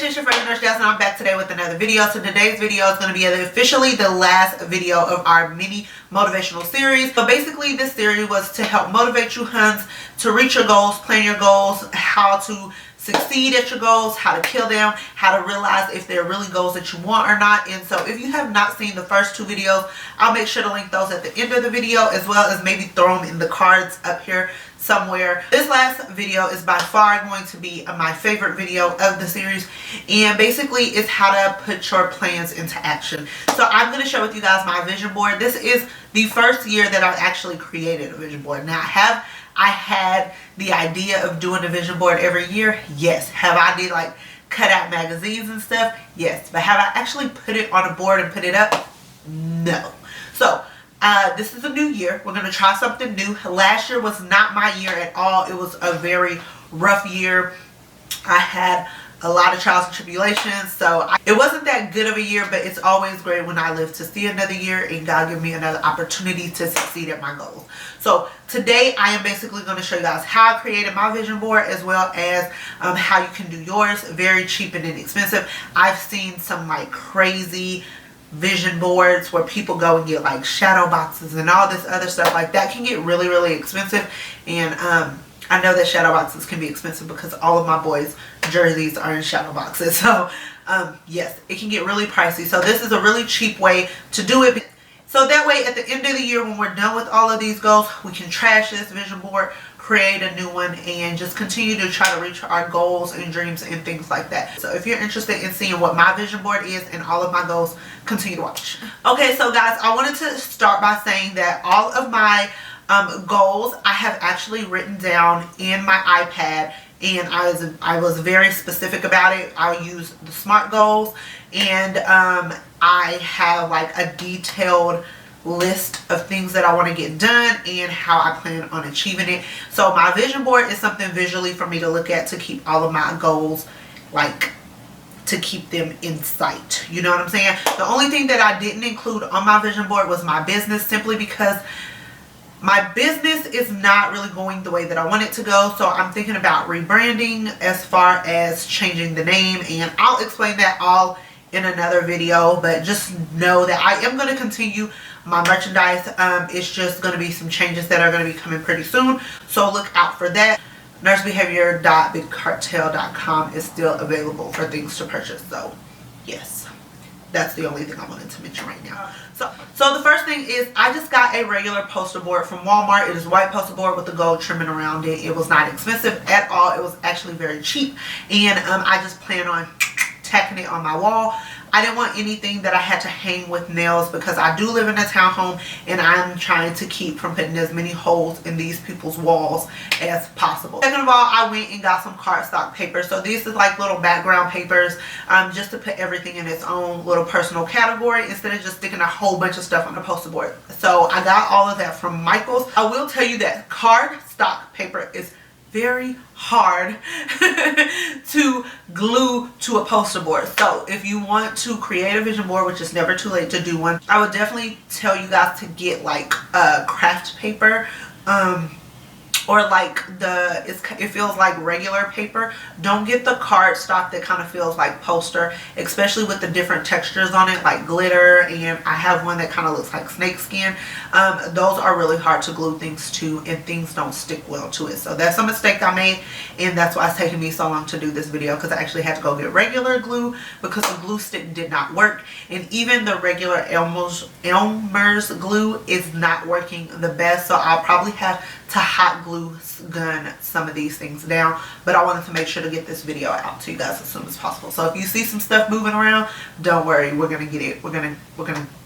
Nation, it's your friend Nurse Jasmine. I'm back today with another video. So today's video is going to be officially the last video of our mini motivational series. So basically this series was to help motivate you huns to reach your goals, plan your goals, how to succeed at your goals, how to kill them, how to realize if they're really goals that you want or not. And so if you have not seen the first two videos, I'll make sure to link those at the end of the video, as well as maybe throw them in the cards up here somewhere. This last video is by far going to be my favorite video of the series, and basically it's how to put your plans into action. So I'm going to share with you guys my vision board. This is the first year that I've actually created a vision board. Now, have I had the idea of doing a vision board every year? Yes. Have I did like cut out magazines and stuff? Yes. But have I actually put it on a board and put it up? No. So this is a new year. We're going to try something new. Last year was not my year at all. It was a very rough year. I had a lot of trials and tribulations, so it wasn't that good of a year, but it's always great when I live to see another year and God give me another opportunity to succeed at my goals. So today I am basically going to show you guys how I created my vision board, as well as how you can do yours very cheap and inexpensive. I've seen some like crazy vision boards where people go and get like shadow boxes and all this other stuff. Like that can get really expensive, and I know that shadow boxes can be expensive because all of my boys' jerseys are in shadow boxes. So yes, it can get really pricey. So this is a really cheap way to do it. So that way at the end of the year, when we're done with all of these goals, we can trash this vision board, create a new one, and just continue to try to reach our goals and dreams and things like that. So if you're interested in seeing what my vision board is and all of my goals, continue to watch. Okay, so guys, I wanted to start by saying that all of my goals I have actually written down in my iPad, and I was very specific about it. I'll use the SMART goals, and I have like a detailed list of things that I want to get done and how I plan on achieving it. So my vision board is something visually for me to look at to keep all of my goals, like to keep them in sight. You know what I'm saying? The only thing that I didn't include on my vision board was my business, simply because my business is not really going the way that I want it to go. So I'm thinking about rebranding as far as changing the name, and I'll explain that all in another video. But just know that I am going to continue my merchandise. It's just going to be some changes that are going to be coming pretty soon, so look out for that. nursebehavior.bigcartel.com is still available for things to purchase. So yes, that's the only thing I wanted to mention right now. So the first thing is I just got a regular poster board from Walmart. It is white poster board with the gold trimming around it. It was not expensive at all. It was actually very cheap, and I just plan on tacking it on my wall. I didn't want anything that I had to hang with nails, because I do live in a townhome and I'm trying to keep from putting as many holes in these people's walls as possible. Second of all, I went and got some cardstock paper. So these is like little background papers, just to put everything in its own little personal category instead of just sticking a whole bunch of stuff on the poster board. So I got all of that from Michael's. I will tell you that cardstock paper is very hard to glue to a poster board. So if you want to create a vision board, which is never too late to do one, I would definitely tell you guys to get like craft paper, or like it feels like regular paper. Don't get the cardstock that kind of feels like poster, especially with the different textures on it, like glitter, and I have one that kind of looks like snake skin. Those are really hard to glue things to, and things don't stick well to it. So that's a mistake I made, and that's why it's taking me so long to do this video, because I actually had to go get regular glue because the glue stick did not work, and even the regular Elmer's glue is not working the best. So I'll probably have to hot glue gun some of these things down, but I wanted to make sure to get this video out to you guys as soon as possible. So if you see some stuff moving around, don't worry, we're gonna get it. We're gonna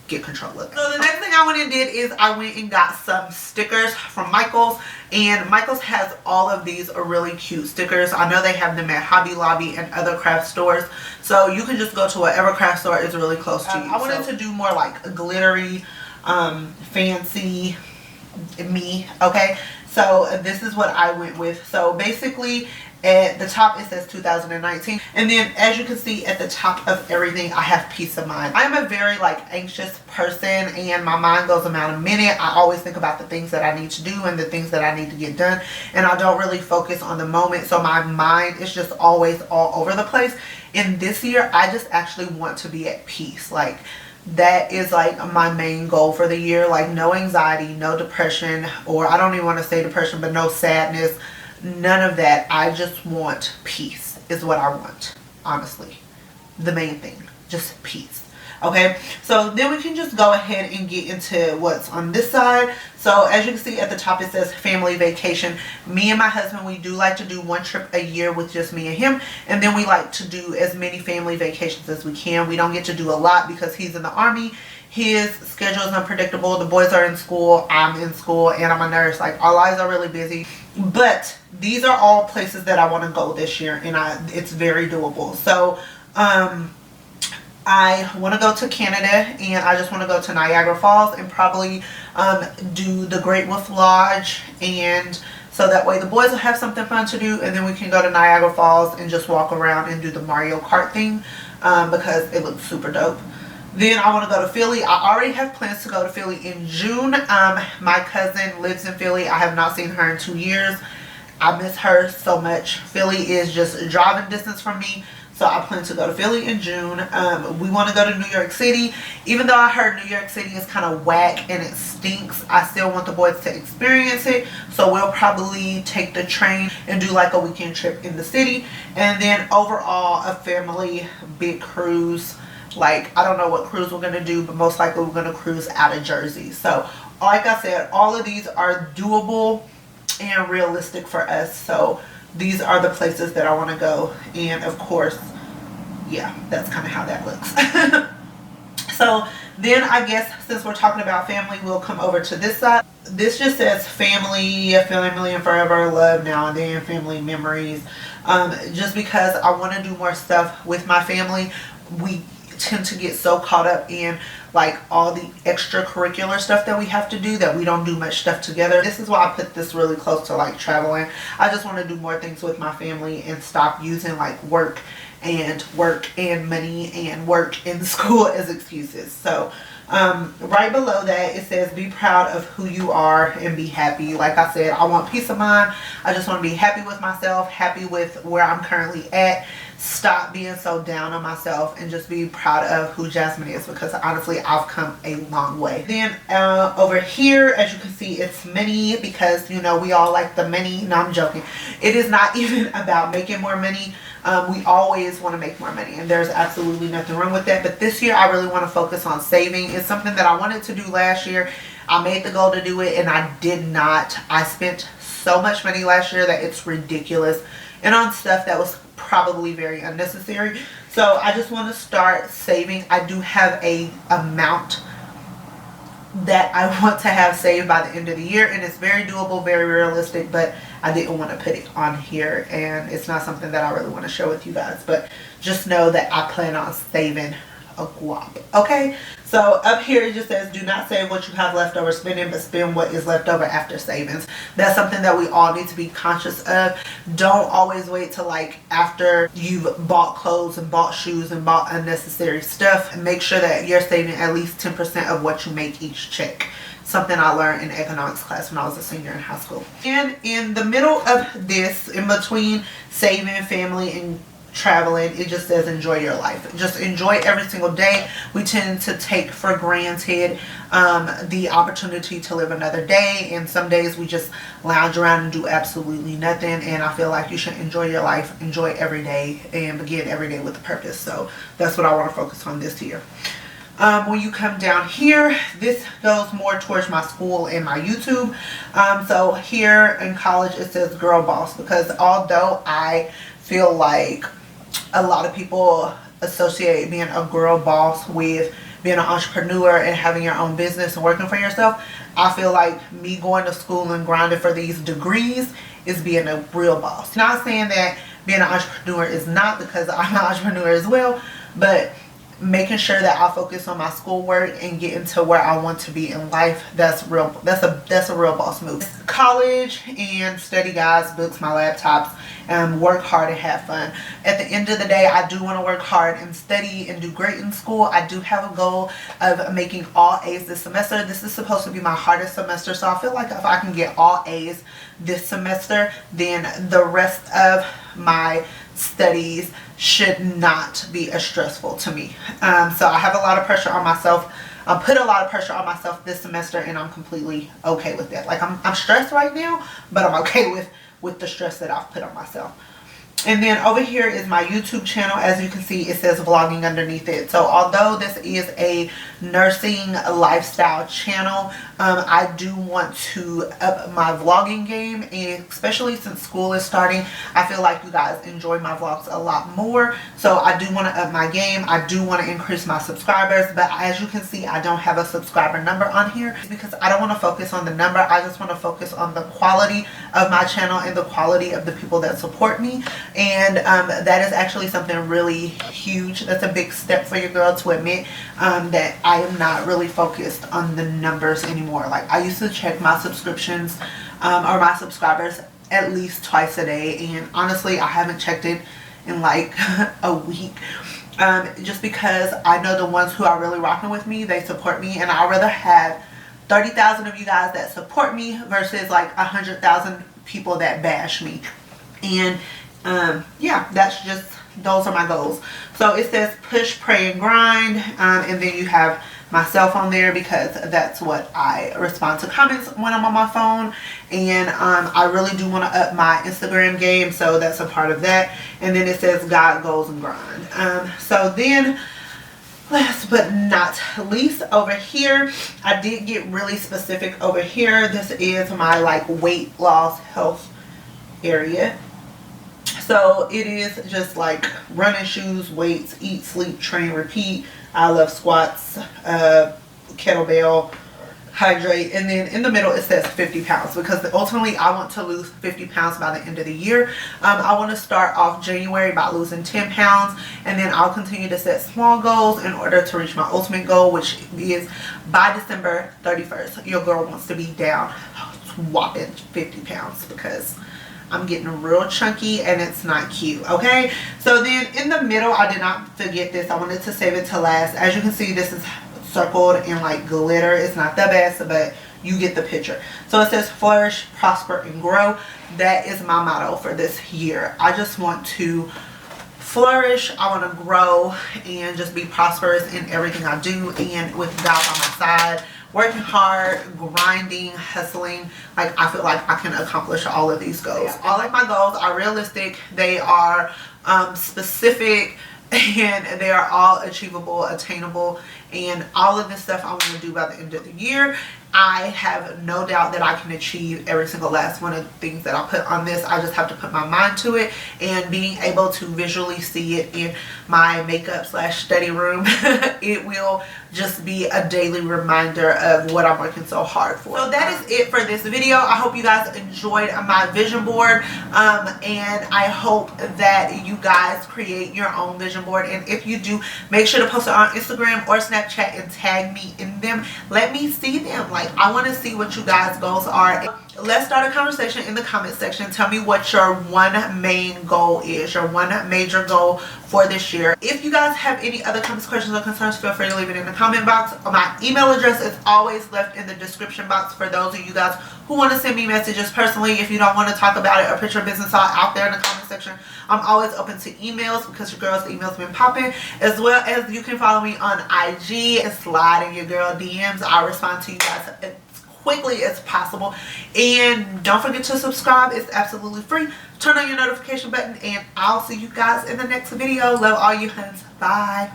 get control of it. So the next thing I went and did is I went and got some stickers from Michael's, and Michael's has all of these really cute stickers. I know they have them at Hobby Lobby and other craft stores, so you can just go to whatever craft store is really close to you. I wanted to do more like a glittery, fancy me. Okay, so this is what I went with. So basically At the top it says 2019, and then as you can see at the top of everything, I have peace of mind. I'm a very anxious person, and my mind goes about a minute. I always think about the things that I need to do and the things that I need to get done, and I don't really focus on the moment, so my mind is just always all over the place. And this year I just actually want to be at peace. That is my main goal for the year. No anxiety, no depression, or I don't even want to say depression, but no sadness, none of that. I just want peace is what I want, honestly. The main thing, just peace. Okay, so then we can just go ahead and get into what's on this side. So as you can see at the top, it says family vacation. Me and my husband, we do like to do one trip a year with just me and him, and then we like to do as many family vacations as we can. We don't get to do a lot because he's in the Army. His schedule is unpredictable. The boys are in school, I'm in school, and I'm a nurse. Our lives are really busy, but these are all places that I want to go this year, and it's very doable. So I want to go to Canada, and I just want to go to Niagara Falls and probably do the Great Wolf Lodge, and so that way the boys will have something fun to do, and then we can go to Niagara Falls and just walk around and do the Mario Kart thing because it looks super dope. Then I want to go to Philly. I already have plans to go to Philly in June. My cousin lives in Philly. I have not seen her in 2 years. I miss her so much. Philly is just driving distance from me. So I plan to go to Philly in June. We want to go to New York City. Even though I heard New York City is kind of whack and it stinks, I still want the boys to experience it. So we'll probably take the train and do a weekend trip in the city. And then overall, a family big cruise. I don't know what cruise we're going to do, but most likely we're going to cruise out of Jersey. So like I said, all of these are doable and realistic for us. So these are the places that I want to go, and of course, yeah, that's kind of how that looks. So then I guess since we're talking about family, we'll come over to this side. This just says family and forever, love now and then, family memories. Just because I want to do more stuff with my family. We tend to get so caught up in all the extracurricular stuff that we have to do that we don't do much stuff together. This is why I put this really close to traveling. I just want to do more things with my family and stop using work and money and work and school as excuses. So right below that it says be proud of who you are and be happy. Like I said, I want peace of mind. I just want to be happy with myself, happy with where I'm currently at. Stop being so down on myself and just be proud of who Jasmine is, because honestly I've come a long way. Then over here, as you can see, it's mini, because we all like the mini. No, I'm joking. It is not even about making more money. We always want to make more money, and there's absolutely nothing wrong with that, but this year I really want to focus on saving. It's something that I wanted to do last year. I made the goal to do it and I did not. I spent so much money last year that it's ridiculous, and on stuff that was probably very unnecessary. So I just want to start saving. I do have a amount that I want to have saved by the end of the year, and it's very doable, very realistic, but I didn't want to put it on here, and it's not something that I really want to share with you guys. But just know that I plan on saving a guap. Okay, so up here it just says do not save what you have left over spending, but spend what is left over after savings. That's something that we all need to be conscious of. Don't always wait till after you've bought clothes and bought shoes and bought unnecessary stuff, and make sure that you're saving at least 10% of what you make each check. Something I learned in economics class when I was a senior in high school. And in the middle of this, in between saving, family, and traveling, it just says enjoy your life. Just enjoy every single day. We tend to take for granted the opportunity to live another day, and some days we just lounge around and do absolutely nothing. And I feel like you should enjoy your life, enjoy every day, and begin every day with a purpose. So that's what I want to focus on this year. When you come down here, this goes more towards my school and my YouTube. So here in college it says girl boss, because although I feel like a lot of people associate being a girl boss with being an entrepreneur and having your own business and working for yourself, I feel like me going to school and grinding for these degrees is being a real boss. Not saying that being an entrepreneur is not, because I'm an entrepreneur as well, but making sure that I focus on my schoolwork and getting to where I want to be in life. That's real. That's a real boss move. College and study, guys, books, my laptops, and work hard and have fun. At the end of the day, I do want to work hard and study and do great in school. I do have a goal of making all A's this semester. This is supposed to be my hardest semester, so I feel like if I can get all A's this semester, then the rest of my studies should not be as stressful to me. So I have a lot of pressure on myself. I put a lot of pressure on myself this semester, and I'm completely okay with that. Like, I'm stressed right now, but I'm okay with the stress that I've put on myself. And then over here is my YouTube channel. As you can see, it says vlogging underneath it. So although this is a nursing lifestyle channel, I do want to up my vlogging game, and especially since school is starting, I feel like you guys enjoy my vlogs a lot more. So I do want to up my game. I do want to increase my subscribers, but as you can see, I don't have a subscriber number on here because I don't want to focus on the number. I just want to focus on the quality of my channel and the quality of the people that support me. And that is actually something really huge. That's a big step for your girl to admit that I am not really focused on the numbers anymore. Like, I used to check my subscriptions or my subscribers at least twice a day, and honestly I haven't checked it in like a week, just because I know the ones who are really rocking with me, they support me, and I'd rather have 30,000 of you guys that support me versus like 100,000 people that bash me. And yeah, that's just, those are my goals. So it says push, pray, and grind, and then you have myself on there because that's what I respond to comments when I'm on my phone. And I really do want to up my Instagram game, so that's a part of that. And then it says God, goals, and grind. So then, last but not least, over here, I did get really specific over here. This is my like weight loss health area. So it is just like running shoes, weights, eat, sleep, train, repeat. I love squats, kettlebell, hydrate. And then in the middle it says 50 pounds because ultimately I want to lose 50 pounds by the end of the year. I want to start off January by losing 10 pounds, and then I'll continue to set small goals in order to reach my ultimate goal, which is by December 31st. Your girl wants to be down whopping 50 pounds because I'm getting real chunky and it's not cute. Okay, so then in the middle, I did not forget this. I wanted to save it to last. As you can see, this is circled in like glitter. It's not the best, but you get the picture. So it says flourish, prosper, and grow. That is my motto for this year. I just want to flourish, I want to grow, and just be prosperous in everything I do, and with God on my side, working hard, grinding, hustling. Like, I feel like I can accomplish all of these goals. All of my goals are realistic, they are specific, and they are all achievable, attainable, and all of this stuff I want to do by the end of the year. I have no doubt that I can achieve every single last one of the things that I put on this. I just have to put my mind to it, and being able to visually see it in my makeup / study room, it will just be a daily reminder of what I'm working so hard for. So that is it for this video. I hope you guys enjoyed my vision board, and I hope that you guys create your own vision board, and if you do, make sure to post it on Instagram or Snapchat and tag me in them. Let me see them. Like, I want to see what you guys' goals are. Let's start a conversation in the comment section. Tell me what your one main goal is, your one major goal for this year. If you guys have any other comments, questions, or concerns, feel free to leave it in the comment box. My email address is always left in the description box for those of you guys who want to send me messages personally. If you don't want to talk about it or put your business out there in the comment section, I'm always open to emails because your girl's emails been popping. As well as you can follow me on IG and slide in your girl DMs. I'll respond to you guys as quickly as possible, and don't forget to subscribe. It's absolutely free. Turn on your notification button, and I'll see you guys in the next video. Love all you huns. Bye.